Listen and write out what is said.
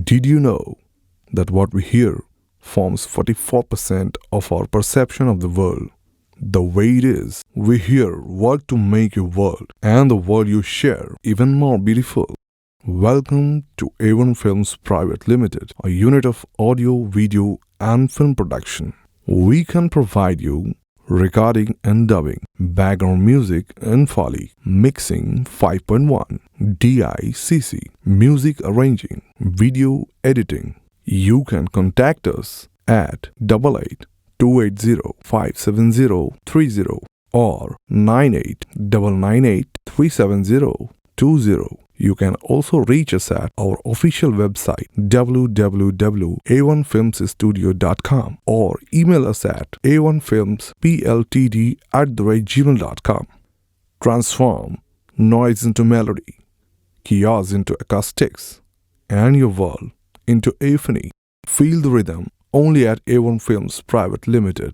Did you know that what we hear forms 44% of our perception of the world? The way it is, we hear work to make your world and the world you share even more beautiful. Welcome to A1 Films Private Limited, a unit of audio, video and film production. We can provide you recording and dubbing, background music in Foley, mixing 5.1, DICC, music arranging, video editing. You can contact us at 88-280-57030 or 98-998-37020. You can also reach us at our official website www.a1filmstudio.com or email us at a1filmspltd@gmail.com. Transform noise into melody, chaos into acoustics, and your world into euphony. Feel the rhythm only at A1 Films Private Limited.